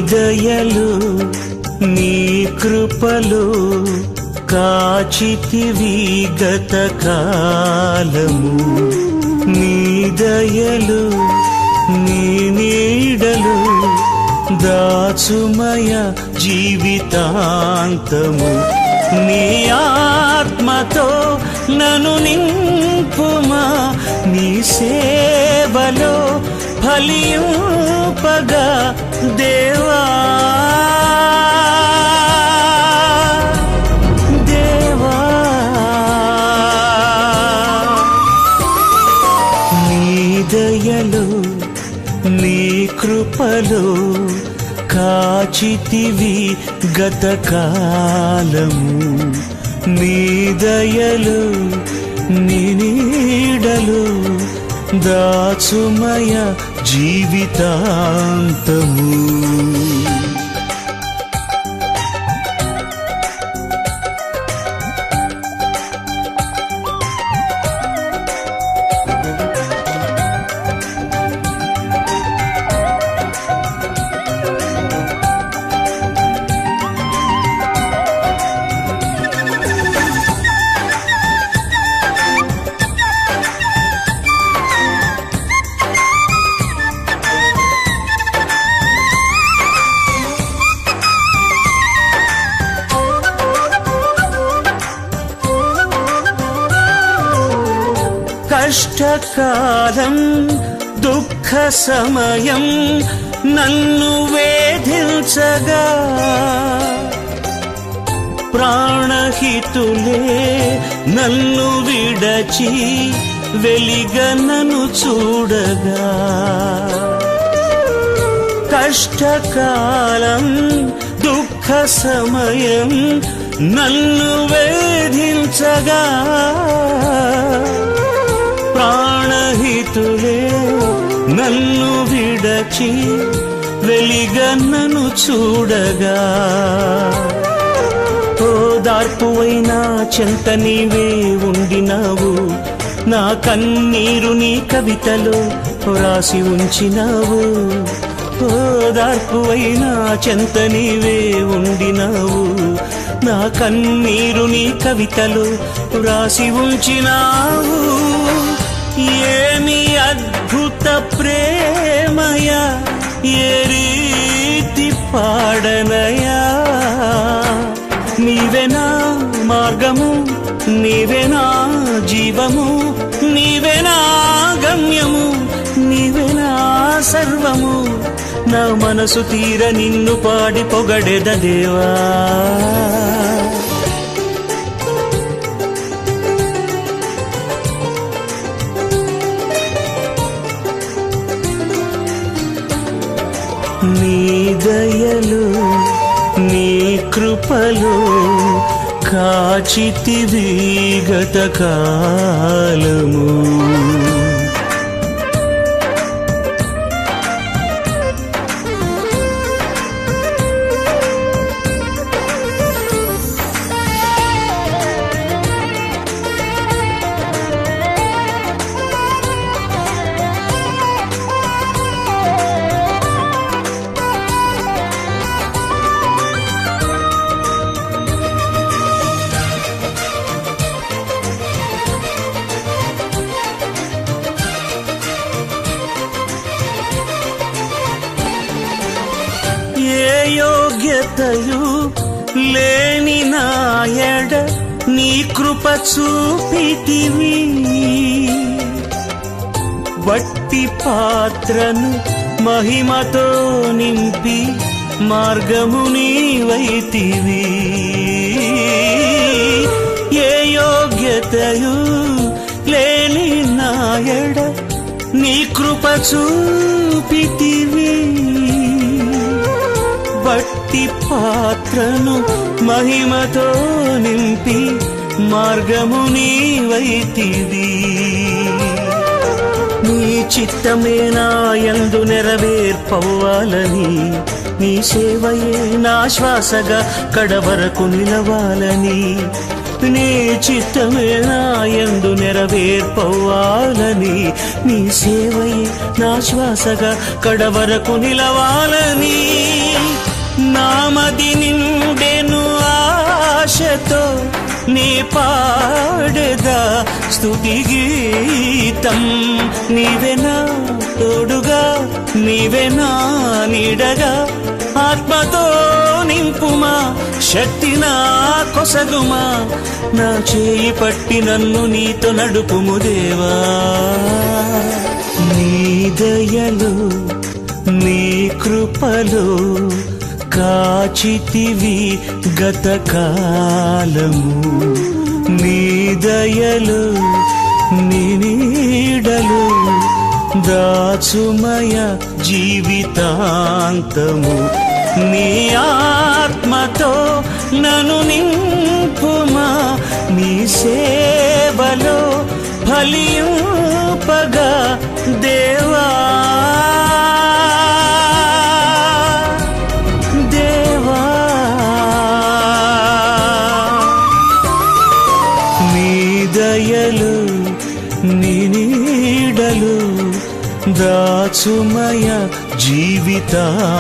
దయలు నీ కృపలు కాచితివి గత కాలము నీ దయలు నీ నీడలు దాచుమయ జీవితాంతము నీ ఆత్మతో నన్ను నింపుమా నీ సేవలో ఫలింపగా దేవా దేవా నీ దయలు నీ కృపలు కాచితివి గత కాలము నీ దయలు నీ నీడలు దాచుమయ జీవితాంతము కష్టకాలం దుఃఖ సమయం నన్ను వేధించగా ప్రాణహితులే నన్ను విడచి వెలిగనను చూడగా కష్టకాలం దుఃఖ సమయం నన్ను వేధించగా ప్రాణహితులే నన్ను విడచి వెలిగన్నను చూడగా ఓదార్పువైనా చెంత నీవే ఉండినావు నా కన్నీరు నీ కవితలో రాసి ఉంచినావు ఓదార్పువైనా చెంత నీవే ఉండినావు నా కన్నీరు నీ కవితలో రాసి ఉంచినావు ఏమి అద్భుత ప్రేమయ ఏ రీతి పాడనయా నీవేనా మార్గము నీవేనా జీవము నీవేనా గమ్యము నీవేనా సర్వము నా మనసు తీర నిన్ను పాడి పొగడెద దేవా నీ దయలు నీ కృపలు కాచితివి గత కాలము యోగ్యతయు లేని నాయడ నీ కృప చూపితివి వట్టి పాత్రను మహిమతో నింపి మార్గము నీవైతివి ఏ యోగ్యతయు లేని నాయడ నీ కృప చూపితివి వట్టి పాత్రను మహిమతో నింపి మార్గము నీవైతివి నీ చిత్తమే నా యందు నెరవేర్పవ్వాలని నీ సేవయే నా శ్వాసగా కడవరకు నిలవాలని నీ చిత్తమే నా యందు నెరవేర్పవ్వాలని నీ సేవయే నా శ్వాసగా కడవరకు నిలవాలని పాడెదా స్తుతి గీతం. నీవెనా తోడుగా, నీవెనా నీడగా, ఆత్మతో నింపుమా, శక్తి నా కొసగుమా, నా చేయి పట్టి నన్ను నీతో నడుపుము దేవా. నీ దయలో నీ కృపలో కాచితివి గతకాలము, నీ దయలో నీ నీడలో దాచుమయ జీవితాంతము. నీ ఆత్మతో నన్ను నింపుమా, నీ సేవలో ఫలింపగా దేవా. దేవా నీ దయలు నీ నీడలు దాచుమయ జీవితాంతము.